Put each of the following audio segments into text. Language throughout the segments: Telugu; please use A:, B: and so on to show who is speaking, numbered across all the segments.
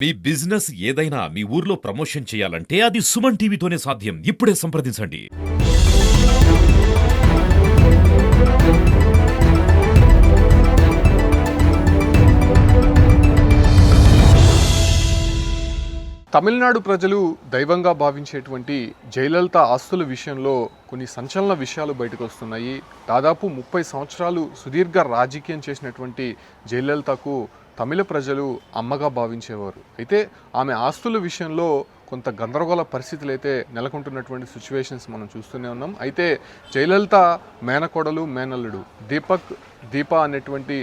A: మీ బిజినెస్ ఏదైనా మీ ఊర్లో ప్రమోషన్ చేయాలంటే అది సుమన్ టీవీతోనే సాధ్యం. ఇప్పుడే సంప్రదించండి.
B: తమిళనాడు ప్రజలు దైవంగా భావించేటువంటి జయలలిత ఆస్తుల విషయంలో కొన్ని సంచలన విషయాలు బయటకు వస్తున్నాయి. దాదాపు 30 సంవత్సరాలు సుదీర్ఘ రాజకీయం చేసినటువంటి జయలలితకు తమిళ ప్రజలు అమ్మగా భావించేవారు. అయితే ఆమె ఆస్తుల విషయంలో కొంత గందరగోళ పరిస్థితులు అయితే నెలకొంటున్నటువంటి సిచ్యువేషన్స్ మనం చూస్తూనే ఉన్నాం. అయితే జయలలిత మేనకోడలు మేనల్లుడు దీప అనేటువంటి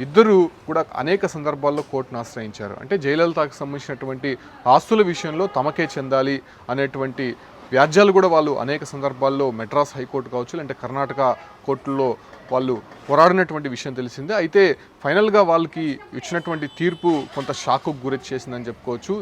B: ఇద్దరు కూడా అనేక సందర్భాల్లో కోర్టును ఆశ్రయించారు. అంటే జయలలితకు సంబంధించినటువంటి ఆస్తుల విషయంలో తమకే చెందాలి అనేటువంటి వ్యాజ్యాలు కూడా వాళ్ళు అనేక సందర్భాల్లో మెడ్రాస్ హైకోర్టు కావచ్చు, అంటే కర్ణాటక కోర్టుల్లో వాళ్ళు పోరాడినటువంటి విషయం తెలిసిందే. అయితే ఫైనల్గా వాళ్ళకి ఇచ్చినటువంటి తీర్పు కొంత షాక్కు గురి చేసిందని చెప్పుకోవచ్చు.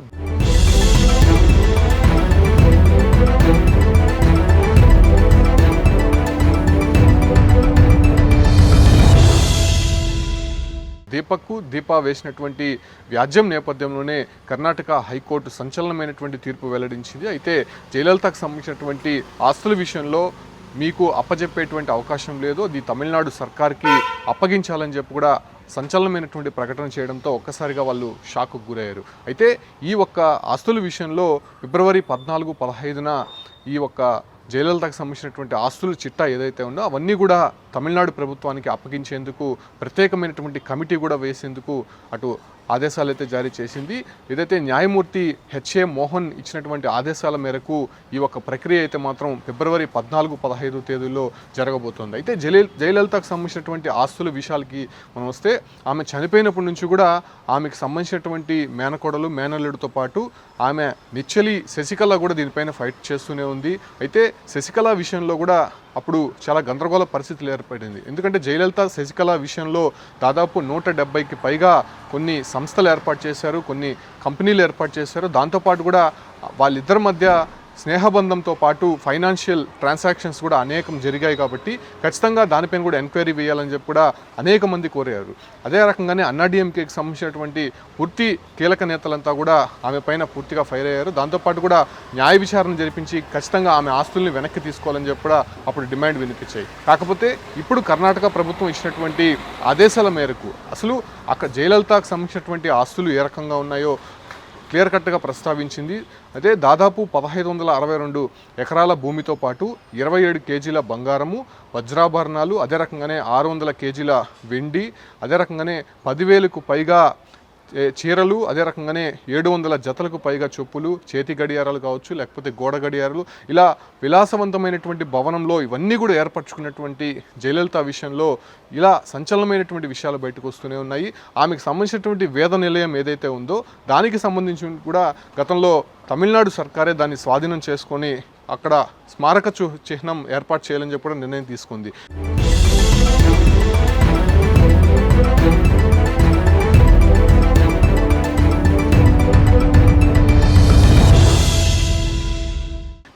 B: దీప వేసినటువంటి వ్యాజ్యం నేపథ్యంలోనే కర్ణాటక హైకోర్టు సంచలనమైనటువంటి తీర్పు వెల్లడించింది. అయితే జయలలితకు సంబంధించినటువంటి ఆస్తుల విషయంలో మీకు అప్పజెప్పేటువంటి అవకాశం లేదు, అది తమిళనాడు సర్కార్కి అప్పగించాలని చెప్పి కూడా సంచలనమైనటువంటి ప్రకటన చేయడంతో ఒక్కసారిగా వాళ్ళు షాక్కు గురయ్యారు. అయితే ఈ ఒక్క ఆస్తుల విషయంలో ఫిబ్రవరి 14, 15న ఈ ఒక్క జయలలితకు సంబంధించినటువంటి ఆస్తుల చిట్టా ఏదైతే ఉందో అవన్నీ కూడా తమిళనాడు ప్రభుత్వానికి అప్పగించేందుకు ప్రత్యేకమైనటువంటి కమిటీ కూడా వేసేందుకు అటు ఆదేశాలు అయితే జారీ చేసింది. ఏదైతే న్యాయమూర్తి హెచ్ఏ మోహన్ ఇచ్చినటువంటి ఆదేశాల మేరకు ఈ ఒక ప్రక్రియ అయితే మాత్రం ఫిబ్రవరి 14, 15 తేదీల్లో జరగబోతోంది. అయితే జయలలితకు సంబంధించినటువంటి ఆస్తుల విషయాలకి మనం వస్తే ఆమె చనిపోయినప్పటి నుంచి కూడా ఆమెకు సంబంధించినటువంటి మేనకోడలు మేనల్లుడితో పాటు ఆమె నిచ్చలి శశికళ కూడా దీనిపైన ఫైట్ చేస్తూనే ఉంది. అయితే శశికళ విషయంలో కూడా అప్పుడు చాలా గందరగోళ పరిస్థితులు ఏర్పడింది. ఎందుకంటే జయలలిత శశికళ విషయంలో దాదాపు 170కి పైగా కొన్ని సంస్థలు ఏర్పాటు చేశారు, కొన్ని కంపెనీలు ఏర్పాటు చేశారు. దాంతోపాటు కూడా వాళ్ళిద్దరి మధ్య స్నేహబంధంతో పాటు ఫైనాన్షియల్ ట్రాన్సాక్షన్స్ కూడా అనేకం జరిగాయి. కాబట్టి ఖచ్చితంగా దానిపైన కూడా ఎంక్వైరీ వేయాలని చెప్పి కూడా అనేక మంది కోరారు. అదే రకంగానే అన్నాడీఎంకేకి సంబంధించినటువంటి పూర్తి కీలక నేతలంతా కూడా ఆమె పైన పూర్తిగా ఫైర్ అయ్యారు. దాంతోపాటు కూడా న్యాయ విచారణ జరిపించి ఖచ్చితంగా ఆమె ఆస్తుల్ని వెనక్కి తీసుకోవాలని చెప్పి కూడా అప్పుడు డిమాండ్ వినిపించాయి. కాకపోతే ఇప్పుడు కర్ణాటక ప్రభుత్వం ఇచ్చినటువంటి ఆదేశాల మేరకు అసలు అక్కడ జయలలితకు సంబంధించినటువంటి ఆస్తులు ఏ రకంగా ఉన్నాయో క్లియర్ కట్గా ప్రస్తావించింది. అదే దాదాపు 1562 ఎకరాల భూమితో పాటు 27 కేజీల బంగారము, వజ్రాభరణాలు, అదే రకంగానే 600 కేజీల వెండి, అదే రకంగానే 10,000కు పైగా చీరలు, అదే రకంగానే 700 జతలకు పైగా చెప్పులు, చేతి గడియారాలు కావచ్చు, లేకపోతే గోడ గడియారాలు, ఇలా విలాసవంతమైనటువంటి భవనంలో ఇవన్నీ కూడా ఏర్పరచుకున్నటువంటి జయలలిత విషయంలో ఇలా సంచలనమైనటువంటి విషయాలు బయటకు వస్తూనే ఉన్నాయి. ఆమెకు సంబంధించినటువంటి వేద నిలయం ఏదైతే ఉందో దానికి సంబంధించి కూడా గతంలో తమిళనాడు సర్కారే దాన్ని స్వాధీనం చేసుకొని అక్కడ స్మారక చిహ్నం ఏర్పాటు చేయాలని చెప్పి కూడా నిర్ణయం తీసుకుంది.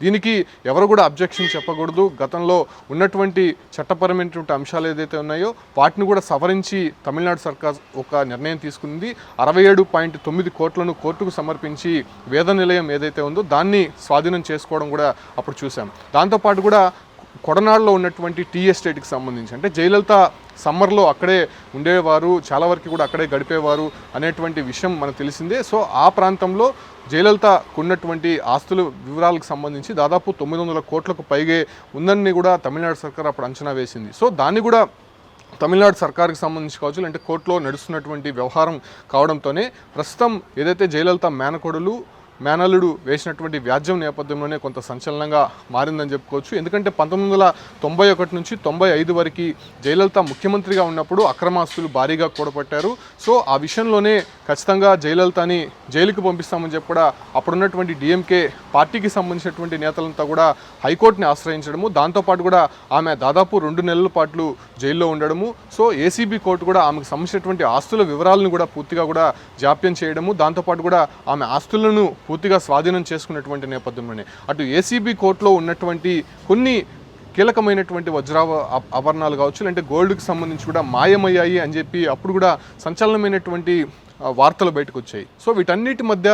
B: దీనికి ఎవరు కూడా అబ్జెక్షన్ చెప్పకూడదు. గతంలో ఉన్నటువంటి చట్టపరమైనటువంటి అంశాలు ఏదైతే ఉన్నాయో వాటిని కూడా సవరించి తమిళనాడు సర్కార్ ఒక నిర్ణయం తీసుకుంది. 67.9 కోట్లను కోర్టుకు సమర్పించి వేద నిలయం ఏదైతే ఉందో దాన్ని స్వాధీనం చేసుకోవడం కూడా అప్పుడు చూసాం. దాంతోపాటు కూడా కొడనాడులో ఉన్నటువంటి టీ ఎస్టేట్కి సంబంధించి, అంటే జయలలిత సమ్మర్లో అక్కడే ఉండేవారు, చాలా వరకు కూడా అక్కడే గడిపేవారు అనేటువంటి విషయం మనకు తెలిసిందే. సో ఆ ప్రాంతంలో జయలలిత ఉన్నటువంటి ఆస్తుల వివరాలకు సంబంధించి దాదాపు 900 కోట్లకు పైగే ఉందని కూడా తమిళనాడు సర్కార్ అప్పుడు అంచనా వేసింది. సో దాన్ని కూడా తమిళనాడు సర్కార్కి సంబంధించి కావచ్చు, అంటే కోర్టులో నడుస్తున్నటువంటి వ్యవహారం కావడంతోనే ప్రస్తుతం ఏదైతే జయలలిత మేనల్లుడు వేసినటువంటి వ్యాజ్యం నేపథ్యంలోనే కొంత సంచలనంగా మారిందని చెప్పుకోవచ్చు. ఎందుకంటే 1991 నుంచి 95 వరకు జయలలిత ముఖ్యమంత్రిగా ఉన్నప్పుడు అక్రమాస్తులు భారీగా కూడబట్టారు. సో ఆ విషయంలోనే ఖచ్చితంగా జయలలితని జైలుకి పంపిస్తామని చెప్పి కూడా అప్పుడున్నటువంటి డిఎంకే పార్టీకి సంబంధించినటువంటి నేతలంతా కూడా హైకోర్టుని ఆశ్రయించడము, దాంతోపాటు కూడా ఆమె దాదాపు 2 నెలల పాటు జైల్లో ఉండడము. సో ఏసీబీ కోర్టు కూడా ఆమెకు సంబంధించినటువంటి ఆస్తుల వివరాలను కూడా పూర్తిగా కూడా జాప్యం చేయడము, దాంతోపాటు కూడా ఆమె ఆస్తులను పూర్తిగా స్వాధీనం చేసుకున్నటువంటి నేపథ్యంలోనే అటు ఏసీబీ కోర్టులో ఉన్నటువంటి కొన్ని కీలకమైనటువంటి ఆభరణాలు కావచ్చు, అంటే గోల్డ్కి సంబంధించి కూడా మాయమయ్యాయి అని చెప్పి అప్పుడు కూడా సంచలనమైనటువంటి వార్తలు బయటకు వచ్చాయి. సో వీటన్నిటి మధ్య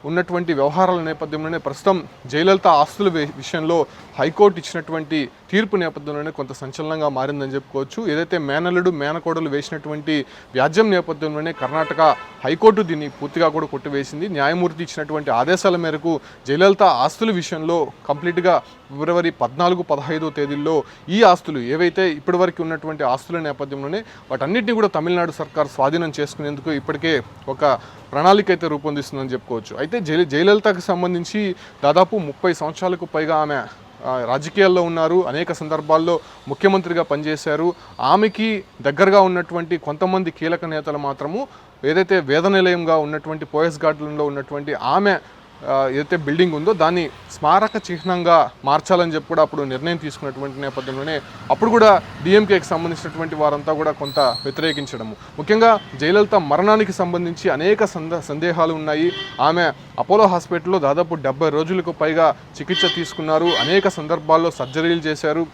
B: ఉన్నటువంటి వ్యవహారాల నేపథ్యంలోనే ప్రస్తుతం జయలలిత ఆస్తుల విషయంలో హైకోర్టు ఇచ్చినటువంటి తీర్పు నేపథ్యంలోనే కొంత సంచలనంగా మారిందని చెప్పుకోవచ్చు. ఏదైతే మేనల్లుడు మేనకోడలు వేసినటువంటి వ్యాజ్యం నేపథ్యంలోనే కర్ణాటక హైకోర్టు దీన్ని పూర్తిగా కూడా కొట్టివేసింది. న్యాయమూర్తి ఇచ్చినటువంటి ఆదేశాల మేరకు జయలలిత ఆస్తుల విషయంలో కంప్లీట్గా ఫిబ్రవరి 14-15 తేదీల్లో ఈ ఆస్తులు ఏవైతే ఇప్పటివరకు ఉన్నటువంటి ఆస్తుల నేపథ్యంలోనే వాటన్నిటిని కూడా తమిళనాడు సర్కార్ స్వాధీనం చేసుకునేందుకు ఇప్పటికే ఒక ప్రణాళిక అయితే రూపొందిస్తుందని చెప్పుకోవచ్చు. అయితే జయలలితకు సంబంధించి దాదాపు 30 సంవత్సరాలకు పైగా ఆమె రాజకీయాల్లో ఉన్నారు, అనేక సందర్భాల్లో ముఖ్యమంత్రిగా పనిచేశారు. ఆమెకి దగ్గరగా ఉన్నటువంటి కొంతమంది కీలక నేతలు మాత్రము ఏదైతే వేద నిలయంగా ఉన్నటువంటి పోయస్ గార్డెన్లో ఉన్నటువంటి ఆమె ఏదైతే బిల్డింగ్ ఉందో దాన్ని స్మారక చిహ్నంగా మార్చాలని చెప్పి కూడా అప్పుడు నిర్ణయం తీసుకున్నటువంటి నేపథ్యంలోనే అప్పుడు కూడా డిఎంకేకి సంబంధించినటువంటి వారంతా కూడా కొంత వ్యతిరేకించడము. ముఖ్యంగా జయలలిత మరణానికి సంబంధించి అనేక సందేహాలు ఉన్నాయి. ఆమె అపోలో హాస్పిటల్లో దాదాపు 70 రోజులకు పైగా చికిత్స తీసుకున్నారు, అనేక సందర్భాల్లో సర్జరీలు చేశారు,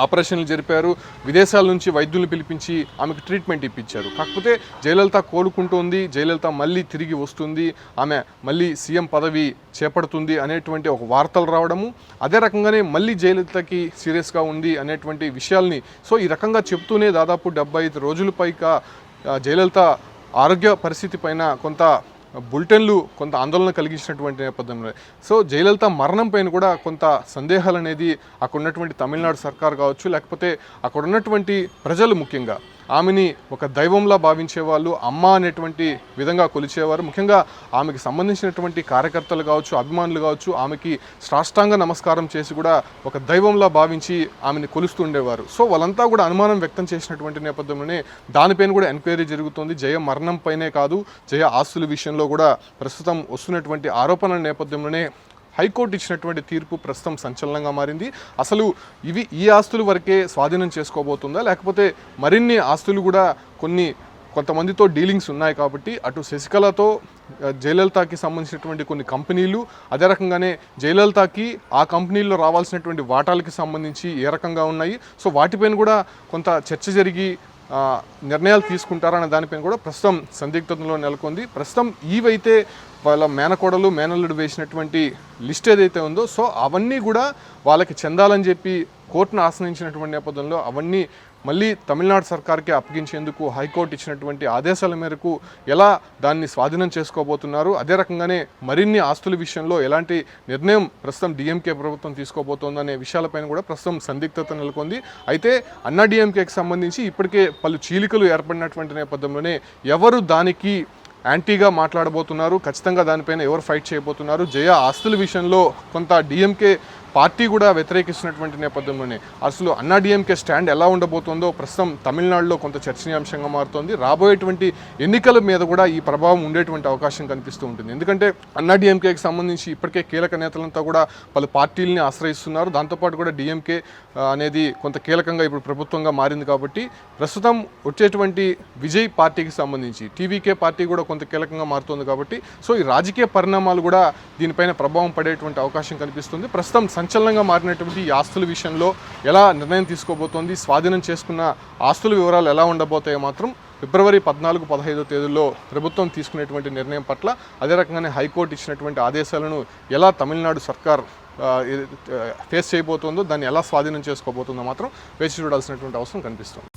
B: ఆపరేషన్లు జరిపారు, విదేశాల నుంచి వైద్యులను పిలిపించి ఆమెకు ట్రీట్మెంట్ ఇప్పించారు. కాకపోతే జయలలిత కోలుకుంటోంది, జయలలిత మళ్ళీ తిరిగి వస్తుంది, ఆమె మళ్ళీ సీఎం పదవి చేపడుతుంది అనేటువంటి ఒక వార్తలు రావడము, అదే రకంగానే మళ్ళీ జయలలితకి సీరియస్గా ఉంది అనేటువంటి విషయాల్ని ఈ రకంగా చెప్తూనే దాదాపు 75 రోజుల పైగా జయలలిత ఆరోగ్య పరిస్థితి పైన కొంత బులెటిన్లు కొంత ఆందోళన కలిగించినటువంటి నేపథ్యంలో జయలలిత మరణం పైన కూడా కొంత సందేహాలు అనేది అక్కడ ఉన్నటువంటి తమిళనాడు సర్కార్ కావచ్చు, లేకపోతే అక్కడ ఉన్నటువంటి ప్రజలు ముఖ్యంగా ఆమెని ఒక దైవంలా భావించేవాళ్ళు, అమ్మ అనేటువంటి విధంగా కొలిచేవారు. ముఖ్యంగా ఆమెకి సంబంధించినటువంటి కార్యకర్తలు కావచ్చు, అభిమానులు కావచ్చు, ఆమెకి సాష్టాంగ నమస్కారం చేసి కూడా ఒక దైవంలా భావించి ఆమెని కొలుస్తూ ఉండేవారు. వాళ్ళంతా కూడా అనుమానం వ్యక్తం చేసినటువంటి నేపథ్యంలోనే దానిపైన కూడా ఎంక్వైరీ జరుగుతుంది. జయ మరణం పైనే కాదు, జయ ఆస్తుల విషయంలో కూడా ప్రస్తుతం వస్తున్నటువంటి ఆరోపణల నేపథ్యంలోనే హైకోర్టు ఇచ్చినటువంటి తీర్పు ప్రస్తుతం సంచలనంగా మారింది. అసలు ఈ ఆస్తుల వరకే స్వాధీనం చేసుకోబోతుందా, లేకపోతే మరిన్ని ఆస్తులు కూడా కొంతమందితో డీలింగ్స్ ఉన్నాయి కాబట్టి అటు శశికళతో జయలలితకి సంబంధించినటువంటి కొన్ని కంపెనీలు, అదే రకంగానే జయలలితకి ఆ కంపెనీల్లో రావాల్సినటువంటి వాటాలకి సంబంధించి ఏ రకంగా ఉన్నాయి, వాటిపైన కూడా కొంత చర్చ జరిగి నిర్ణయాలు తీసుకుంటారనే దానిపైన కూడా ప్రస్తుతం సందిగ్ధతలో నెలకొంది. ప్రస్తుతం ఈవైతే వాళ్ళ మేనకోడలు మేనల్లుడు వేసినటువంటి లిస్ట్ ఏదైతే ఉందో అవన్నీ కూడా వాళ్ళకి చెందాలని చెప్పి కోర్టును ఆశ్రయించినటువంటి నేపథ్యంలో అవన్నీ మళ్ళీ తమిళనాడు సర్కార్కి అప్పగించేందుకు హైకోర్టు ఇచ్చినటువంటి ఆదేశాల మేరకు ఎలా దాన్ని స్వాధీనం చేసుకోబోతున్నారు, అదే రకంగానే మరిన్ని ఆస్తుల విషయంలో ఎలాంటి నిర్ణయం ప్రస్తుతం డిఎంకే ప్రభుత్వం తీసుకోబోతోందనే విషయాలపైన కూడా ప్రస్తుతం సందిగ్ధత నెలకొంది. అయితే అన్నా డిఎంకేకి సంబంధించి ఇప్పటికే పలు చీలికలు ఏర్పడినటువంటి నేపథ్యంలోనే ఎవరు దానికి యాంటీగా మాట్లాడబోతున్నారు, ఖచ్చితంగా దానిపైన ఎవరు ఫైట్ చేయబోతున్నారు, జయ ఆస్తుల విషయంలో కొంత డిఎంకే పార్టీ కూడా వ్యతిరేకిస్తున్నటువంటి నేపథ్యంలోనే అసలు అన్నా డిఎంకే స్టాండ్ ఎలా ఉండబోతుందో ప్రస్తుతం తమిళనాడులో కొంత చర్చనీయాంశంగా మారుతోంది. రాబోయేటువంటి ఎన్నికల మీద కూడా ఈ ప్రభావం ఉండేటువంటి అవకాశం కనిపిస్తూ ఉంటుంది. ఎందుకంటే అన్నా డిఎంకేకి సంబంధించి ఇప్పటికే కీలక నేతలంతా కూడా పలు పార్టీలని ఆశ్రయిస్తున్నారు. దాంతోపాటు కూడా డిఎంకే అనేది కొంత కీలకంగా ఇప్పుడు ప్రభుత్వంగా మారింది కాబట్టి ప్రస్తుతం వచ్చేటువంటి విజయ్ పార్టీకి సంబంధించి టీవీకే పార్టీ కూడా కొంత కీలకంగా మారుతుంది కాబట్టి ఈ రాజకీయ పరిణామాలు కూడా దీనిపైన ప్రభావం పడేటువంటి అవకాశం కనిపిస్తుంది. ప్రస్తుతం సంచలనంగా మారినటువంటి ఈ ఆస్తుల విషయంలో ఎలా నిర్ణయం తీసుకోబోతోంది, స్వాధీనం చేసుకున్న ఆస్తుల వివరాలు ఎలా ఉండబోతాయో మాత్రం ఫిబ్రవరి 14-15 తేదీల్లో ప్రభుత్వం తీసుకునేటువంటి నిర్ణయం పట్ల, అదే రకంగానే హైకోర్టు ఇచ్చినటువంటి ఆదేశాలను ఎలా తమిళనాడు సర్కార్ ఫేస్ చేయబోతుందో, దాన్ని ఎలా స్వాధీనం చేసుకోబోతుందో మాత్రం వేచి చూడాల్సినటువంటి అవసరం కనిపిస్తుంది.